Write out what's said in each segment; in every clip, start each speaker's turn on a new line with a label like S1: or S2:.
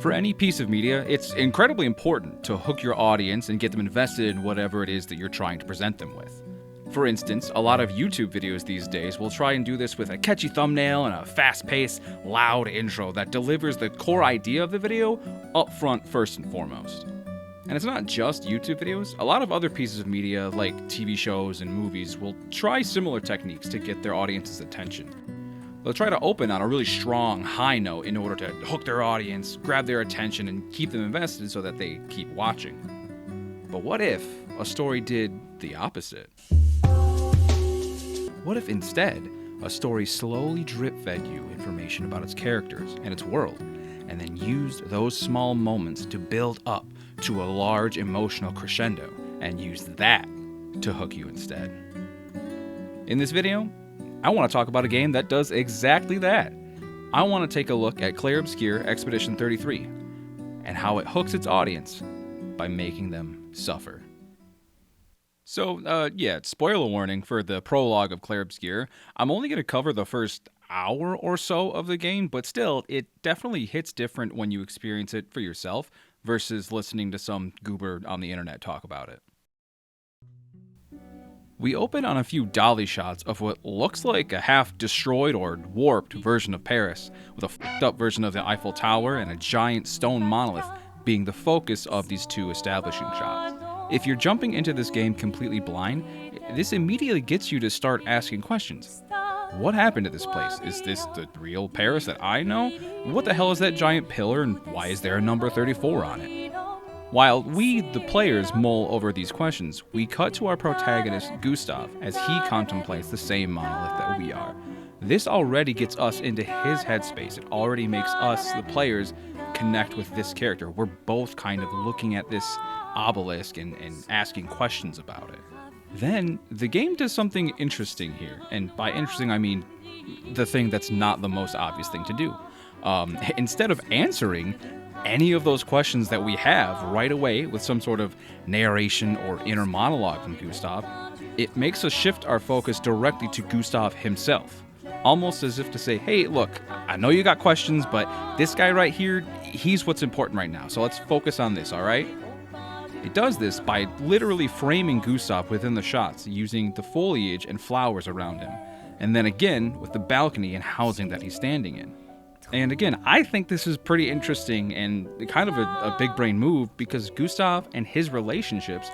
S1: For any piece of media, it's incredibly important to hook your audience and get them invested in whatever it is that you're trying to present them with. For instance, a lot of YouTube videos these days will try and do this with a catchy thumbnail and a fast-paced, loud intro that delivers the core idea of the video up front first and foremost. And it's not just YouTube videos. A lot of other pieces of media, like TV shows and movies, will try similar techniques to get their audience's attention. They'll try to open on a really strong, high note in order to hook their audience, grab their attention, and keep them invested so that they keep watching. But what if a story did the opposite? What if instead, a story slowly drip-fed you information about its characters and its world, and then used those small moments to build up to a large emotional crescendo, and used that to hook you instead? In this video, I want to talk about a game that does exactly that. I want to take a look at Clair Obscur Expedition 33, and how it hooks its audience by making them suffer. So, spoiler warning for the prologue of Clair Obscur. I'm only going to cover the first hour or so of the game, but still, it definitely hits different when you experience it for yourself versus listening to some goober on the internet talk about it. We open on a few dolly shots of what looks like a half-destroyed or warped version of Paris, with a f***ed-up version of the Eiffel Tower and a giant stone monolith being the focus of these two establishing shots. If you're jumping into this game completely blind, this immediately gets you to start asking questions. What happened to this place? Is this the real Paris that I know? What the hell is that giant pillar, and why is there a number 34 on it? While we, the players, mull over these questions, we cut to our protagonist, Gustav, as he contemplates the same monolith that we are. This already gets us into his headspace. It already makes us, the players, connect with this character. We're both kind of looking at this obelisk and asking questions about it. Then, the game does something interesting here, and by interesting I mean the thing that's not the most obvious thing to do. Instead of answering any of those questions that we have right away with some sort of narration or inner monologue from Gustav, it makes us shift our focus directly to Gustav himself. Almost as if to say, hey, look, I know you got questions, but this guy right here, he's what's important right now, so let's focus on this, alright? It does this by literally framing Gustav within the shots, using the foliage and flowers around him, and then again with the balcony and housing that he's standing in. And again, I think this is pretty interesting and kind of a big brain move, because Gustav and his relationships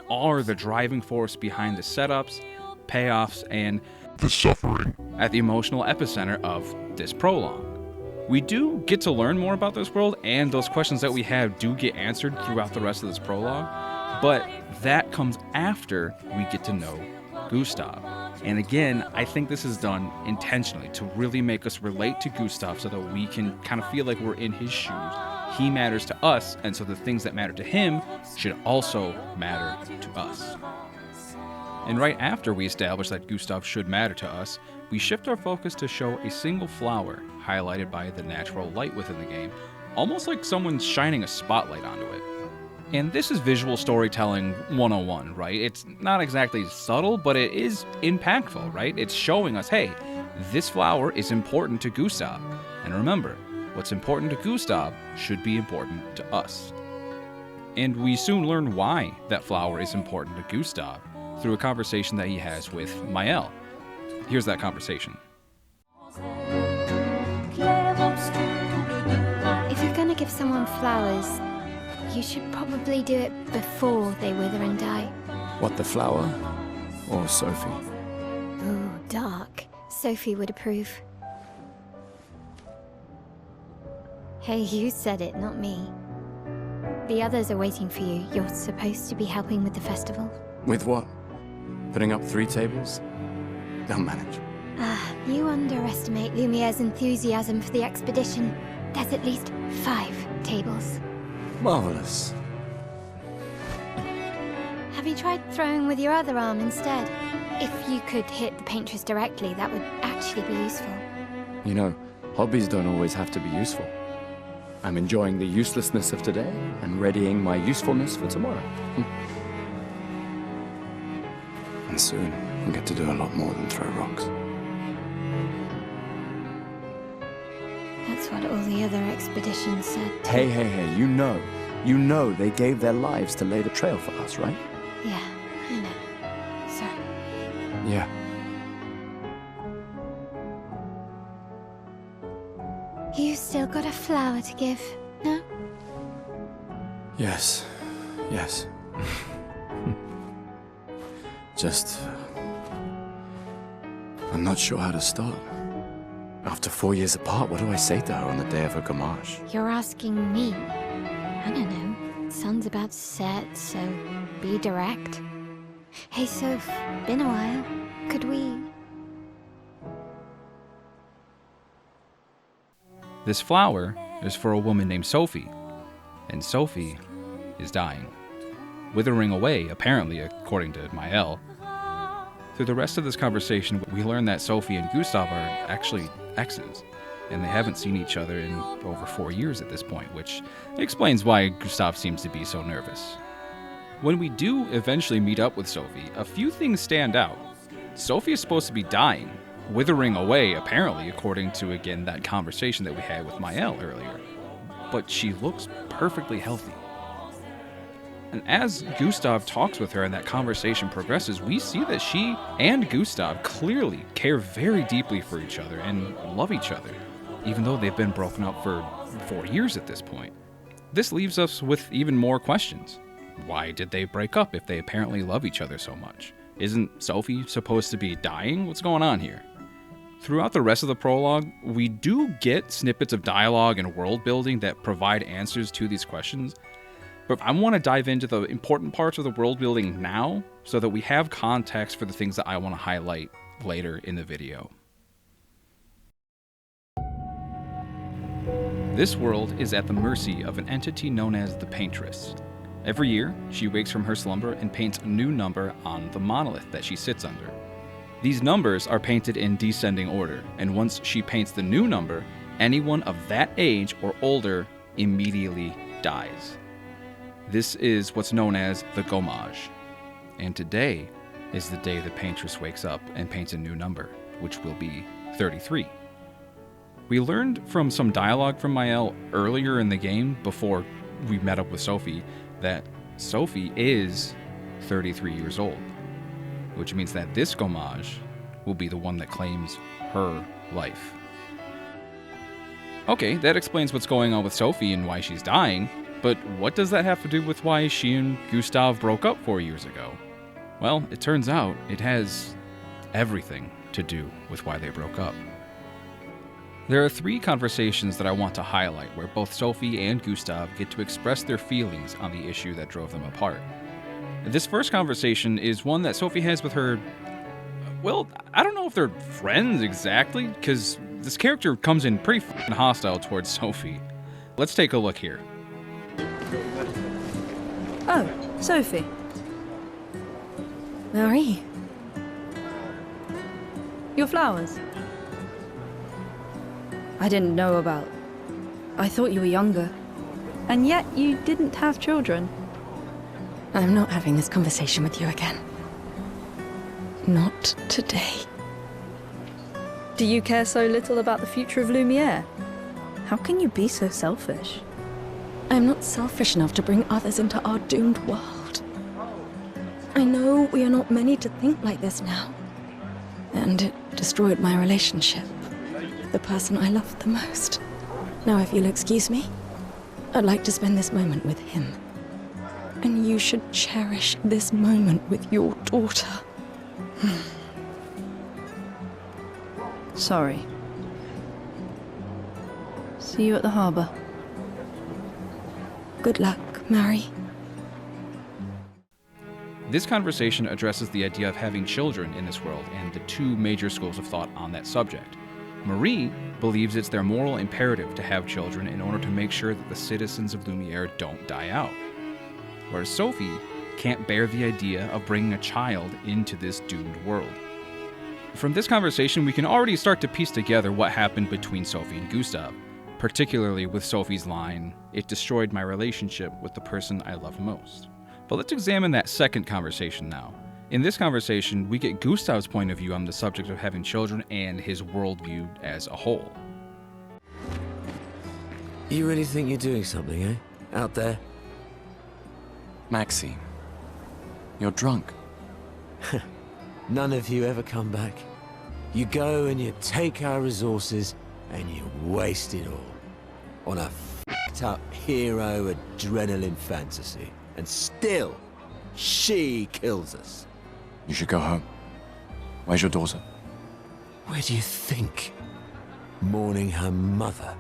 S1: are the driving force behind the setups, payoffs, and
S2: the suffering
S1: at the emotional epicenter of this prologue. We do get to learn more about this world, and those questions that we have do get answered throughout the rest of this prologue, but that comes after we get to know Gustav. And again, I think this is done intentionally to really make us relate to Gustav so that we can kind of feel like we're in his shoes. He matters to us, and so the things that matter to him should also matter to us. And right after we establish that Gustav should matter to us, we shift our focus to show a single flower highlighted by the natural light within the game, almost like someone's shining a spotlight onto it. And this is visual storytelling 101, right? It's not exactly subtle, but it is impactful, right? It's showing us, hey, this flower is important to Gustav. And remember, what's important to Gustav should be important to us. And we soon learn why that flower is important to Gustav through a conversation that he has with Maëlle. Here's that conversation.
S3: If you're gonna give someone flowers, you should probably do it before they wither and die.
S4: What, the flower? Or Sophie?
S3: Ooh, dark. Sophie would approve. Hey, you said it, not me. The others are waiting for you. You're supposed to be helping with the festival.
S4: With what? Putting up 3 tables? They'll manage.
S3: You underestimate Lumiere's enthusiasm for the expedition. There's at least 5 tables.
S4: Marvelous.
S3: Have you tried throwing with your other arm instead? If you could hit the paintress directly, that would actually be useful.
S4: You know, hobbies don't always have to be useful. I'm enjoying the uselessness of today and readying my usefulness for tomorrow. And soon, I'll get to do a lot more than throw rocks.
S3: That's what all the other expeditions said.
S4: Hey, you know they gave their lives to lay the trail for us, right?
S3: Yeah, I know. Sorry.
S4: Yeah.
S3: You still got a flower to give, no?
S4: Yes. Just... I'm not sure how to start. After 4 years apart, what do I say to her on the day of her gamage?
S3: You're asking me? I don't know. Sun's about to set, so be direct. Hey, Soph, been a while. Could we...
S1: This flower is for a woman named Sophie, and Sophie is dying. Withering away, apparently, according to Mael. Through the rest of this conversation, we learn that Sophie and Gustav are actually exes, and they haven't seen each other in over 4 years at this point, which explains why Gustav seems to be so nervous. When we do eventually meet up with Sophie, a few things stand out. Sophie is supposed to be dying, withering away, apparently, according to, again, that conversation that we had with Mael earlier. But she looks perfectly healthy. And as Gustav talks with her and that conversation progresses, we see that she and Gustav clearly care very deeply for each other and love each other, even though they've been broken up for 4 years at this point. This leaves us with even more questions. Why did they break up if they apparently love each other so much? Isn't Sophie supposed to be dying? What's going on here? Throughout the rest of the prologue, we do get snippets of dialogue and world building that provide answers to these questions. But I want to dive into the important parts of the world building now so that we have context for the things that I want to highlight later in the video. This world is at the mercy of an entity known as the Paintress. Every year, she wakes from her slumber and paints a new number on the monolith that she sits under. These numbers are painted in descending order, and once she paints the new number, anyone of that age or older immediately dies. This is what's known as the Gommage. And today is the day the Paintress wakes up and paints a new number, which will be 33. We learned from some dialogue from Mael earlier in the game, before we met up with Sophie, that Sophie is 33 years old, which means that this Gommage will be the one that claims her life. Okay, that explains what's going on with Sophie and why she's dying, but what does that have to do with why she and Gustav broke up 4 years ago? Well, it turns out it has everything to do with why they broke up. There are 3 conversations that I want to highlight where both Sophie and Gustav get to express their feelings on the issue that drove them apart. This first conversation is one that Sophie has with her... Well, I don't know if they're friends exactly, because this character comes in pretty f***ing hostile towards Sophie. Let's take a look here.
S2: Oh, Sophie.
S3: Marie?
S2: Your flowers? I didn't know about... I thought you were younger. And yet you didn't have children.
S5: I'm not having this conversation with you again. Not today.
S2: Do you care so little about the future of Lumiere? How can you be so selfish?
S5: I'm not selfish enough to bring others into our doomed world. I know we are not many to think like this now. And it destroyed my relationship. The person I loved the most. Now, if you'll excuse me, I'd like to spend this moment with him. And you should cherish this moment with your daughter.
S2: Sorry. See you at the harbour.
S5: Good luck, Mary.
S1: This conversation addresses the idea of having children in this world and the 2 major schools of thought on that subject. Marie believes it's their moral imperative to have children in order to make sure that the citizens of Lumiere don't die out. Whereas Sophie can't bear the idea of bringing a child into this doomed world. From this conversation, we can already start to piece together what happened between Sophie and Gustav, particularly with Sophie's line, "It destroyed my relationship with the person I love most." But let's examine that second conversation now. In this conversation, we get Gustav's point of view on the subject of having children and his worldview as a whole.
S6: You really think you're doing something, eh? Out there?
S4: Maxime, you're drunk.
S6: None of you ever come back. You go and you take our resources and you waste it all on a f***ed-up hero adrenaline fantasy. And still, she kills us.
S4: You should go home. Where's your daughter?
S6: Where do you think? Mourning her mother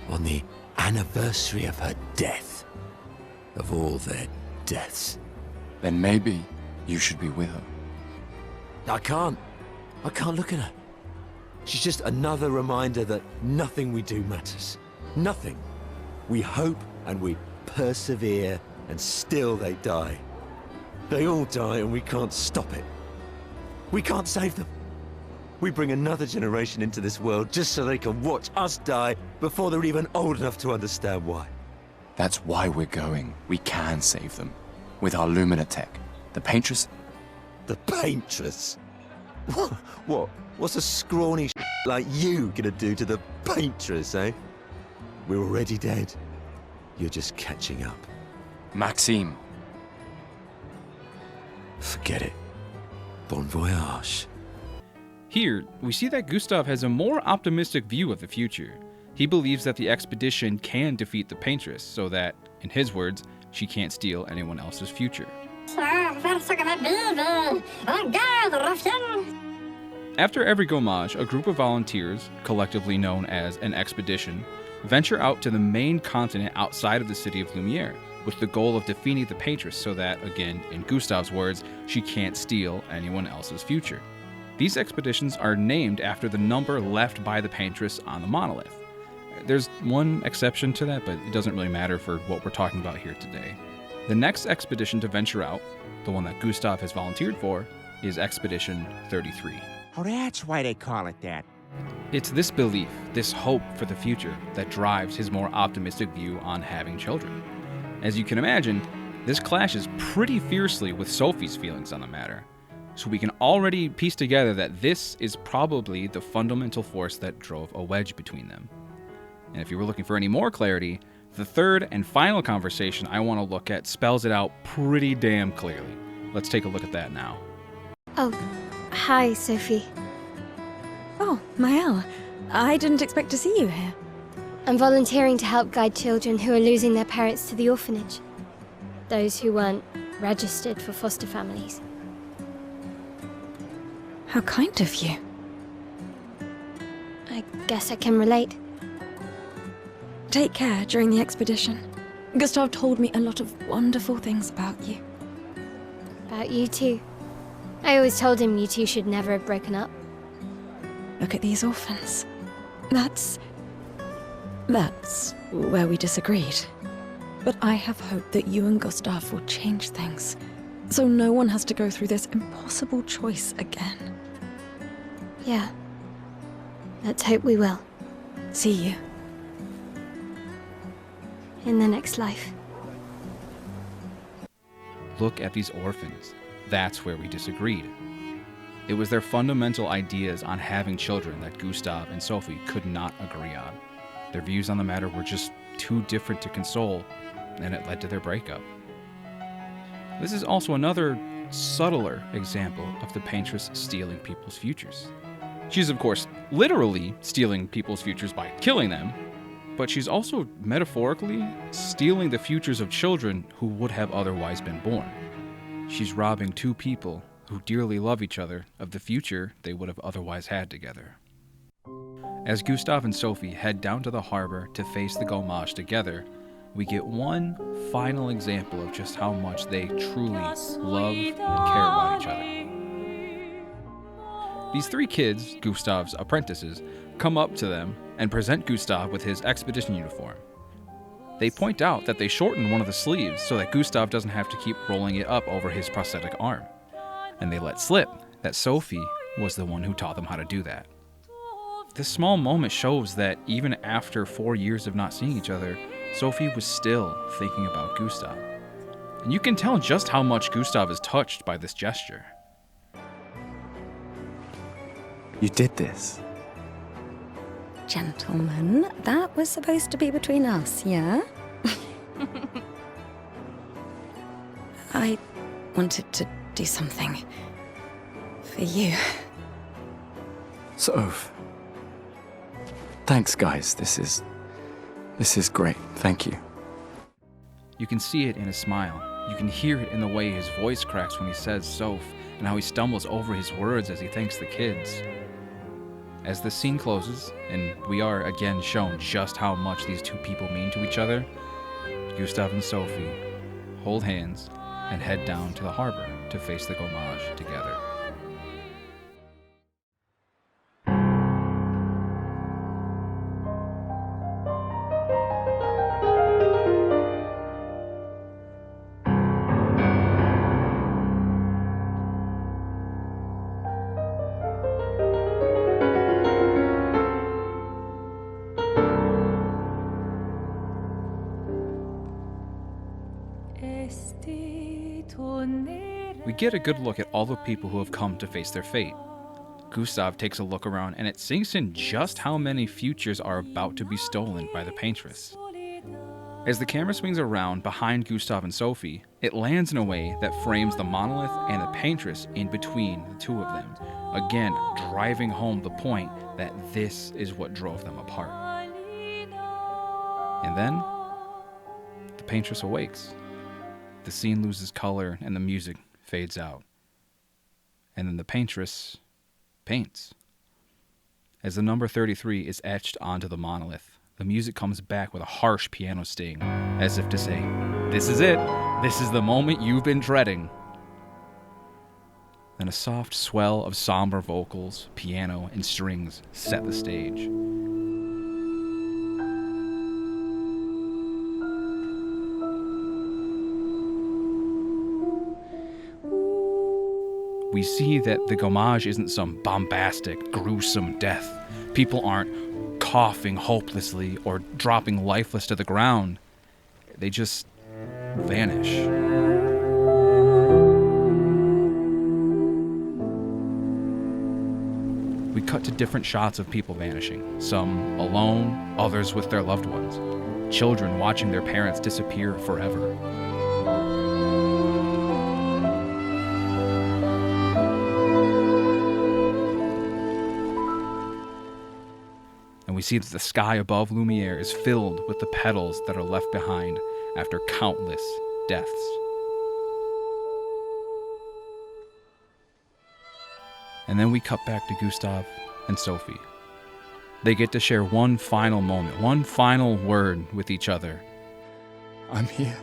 S6: on the anniversary of her death. Of all their deaths.
S4: Then maybe you should be with her.
S6: I can't look at her. She's just another reminder that nothing we do matters. Nothing. We hope and we persevere, and still they die. They all die and we can't stop it. We can't save them. We bring another generation into this world just so they can watch us die before they're even old enough to understand why.
S4: That's why we're going. We can save them. With our Lumina tech. The Paintress.
S6: The Paintress? What? What's a scrawny like you gonna do to the Paintress, eh? We're already dead. You're just catching up.
S4: Maxime.
S6: Forget it. Bon voyage.
S1: Here, we see that Gustav has a more optimistic view of the future. He believes that the expedition can defeat the Paintress, so that, in his words, she can't steal anyone else's future. After every gommage, a group of volunteers, collectively known as an expedition, venture out to the main continent outside of the city of Lumiere, with the goal of defeating the Paintress so that, again, in Gustav's words, she can't steal anyone else's future. These expeditions are named after the number left by the Paintress on the monolith. There's one exception to that, but it doesn't really matter for what we're talking about here today. The next expedition to venture out, the one that Gustav has volunteered for, is Expedition 33.
S7: Oh, that's why they call it that.
S1: It's this belief, this hope for the future, that drives his more optimistic view on having children. As you can imagine, this clashes pretty fiercely with Sophie's feelings on the matter. So we can already piece together that this is probably the fundamental force that drove a wedge between them. And if you were looking for any more clarity, the third and final conversation I want to look at spells it out pretty damn clearly. Let's take a look at that now.
S3: Oh, hi, Sophie.
S5: Oh, Mael. I didn't expect to see you here.
S3: I'm volunteering to help guide children who are losing their parents to the orphanage. Those who weren't registered for foster families.
S5: How kind of you.
S3: I guess I can relate.
S5: Take care during the expedition. Gustav told me a lot of wonderful things about you.
S3: About you too. I always told him you two should never have broken up.
S5: Look at these orphans. That's where we disagreed. But I have hope that you and Gustav will change things, so no one has to go through this impossible choice again.
S3: Yeah. Let's hope we will.
S5: See you.
S3: In the next life.
S1: Look at these orphans. That's where we disagreed. It was their fundamental ideas on having children that Gustav and Sophie could not agree on. Their views on the matter were just too different to console, and it led to their breakup. This is also another subtler example of the Paintress stealing people's futures. She's, of course, literally stealing people's futures by killing them, but she's also metaphorically stealing the futures of children who would have otherwise been born. She's robbing two people who dearly love each other of the future they would have otherwise had together. As Gustav and Sophie head down to the harbor to face the gommage together, we get one final example of just how much they truly love and care about each other. These three kids, Gustav's apprentices, come up to them and present Gustav with his expedition uniform. They point out that they shortened one of the sleeves so that Gustav doesn't have to keep rolling it up over his prosthetic arm. And they let slip that Sophie was the one who taught them how to do that. This small moment shows that even after 4 years of not seeing each other, Sophie was still thinking about Gustav. And you can tell just how much Gustav is touched by this gesture.
S4: You did this.
S5: Gentlemen, that was supposed to be between us, yeah? I wanted to do something for you.
S4: Soph. Thanks, guys. This is great. Thank you.
S1: You can see it in his smile. You can hear it in the way his voice cracks when he says Soph, and how he stumbles over his words as he thanks the kids. As the scene closes, and we are again shown just how much these two people mean to each other, Gustav and Sophie hold hands and head down to the harbor to face the Gommage together. We get a good look at all the people who have come to face their fate. Gustav takes a look around, and it sinks in just how many futures are about to be stolen by the Paintress. As the camera swings around behind Gustav and Sophie, it lands in a way that frames the monolith and the Paintress in between the two of them, again driving home the point that this is what drove them apart. And then, the Paintress awakes. The scene loses color and the music fades out. And then the Paintress paints. As the number 33 is etched onto the monolith, the music comes back with a harsh piano sting, as if to say, "This is it. This is the moment you've been dreading." Then a soft swell of somber vocals, piano, and strings set the stage. We see that the Gommage isn't some bombastic, gruesome death. People aren't coughing hopelessly or dropping lifeless to the ground. They just vanish. We cut to different shots of people vanishing, some alone, others with their loved ones, children watching their parents disappear forever. We see that the sky above Lumiere is filled with the petals that are left behind after countless deaths. And then we cut back to Gustav and Sophie. They get to share one final moment, one final word with each other.
S4: I'm here.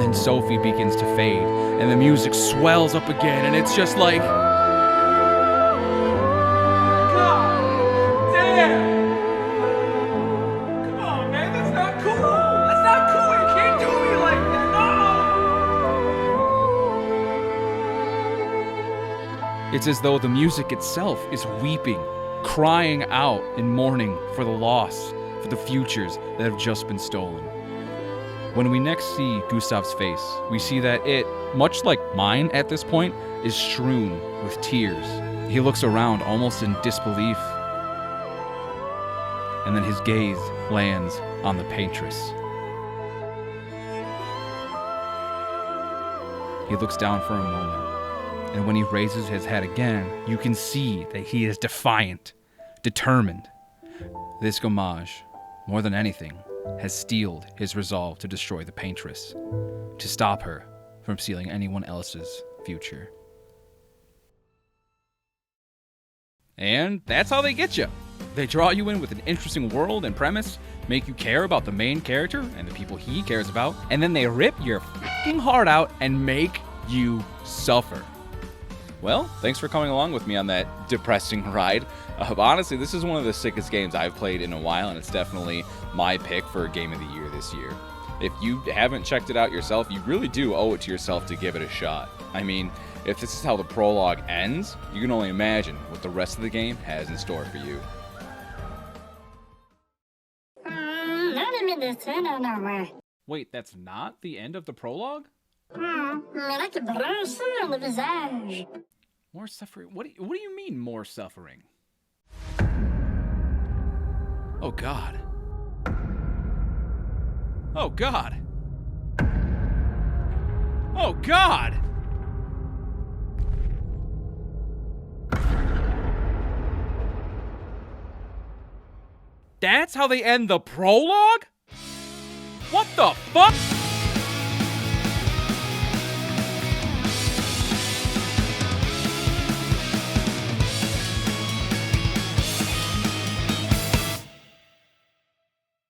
S1: And Sophie begins to fade, and the music swells up again, and it's just like, God damn! Come on, man, that's not cool! That's not cool! You can't do me like that! No! It's as though the music itself is weeping, crying out in mourning for the loss, for the futures that have just been stolen. When we next see Gustav's face, we see that it, much like mine at this point, is strewn with tears. He looks around almost in disbelief. And then his gaze lands on the Paintress. He looks down for a moment, and when he raises his head again, you can see that he is defiant, determined. This Gommage, more than anything, has steeled his resolve to destroy the Paintress, to stop her from stealing anyone else's future. And that's how they get you. They draw you in with an interesting world and premise, make you care about the main character and the people he cares about, and then they rip your fucking heart out and make you suffer. Well, thanks for coming along with me on that depressing ride. Honestly, this is one of the sickest games I've played in a while, and it's definitely my pick for Game of the Year this year. If you haven't checked it out yourself, you really do owe it to yourself to give it a shot. I mean, if this is how the prologue ends, you can only imagine what the rest of the game has in store for you. Wait, that's not the end of the prologue? More suffering? What do you mean, more suffering? Oh, God. Oh, God. Oh, God! That's how they end the prologue? What the fuck?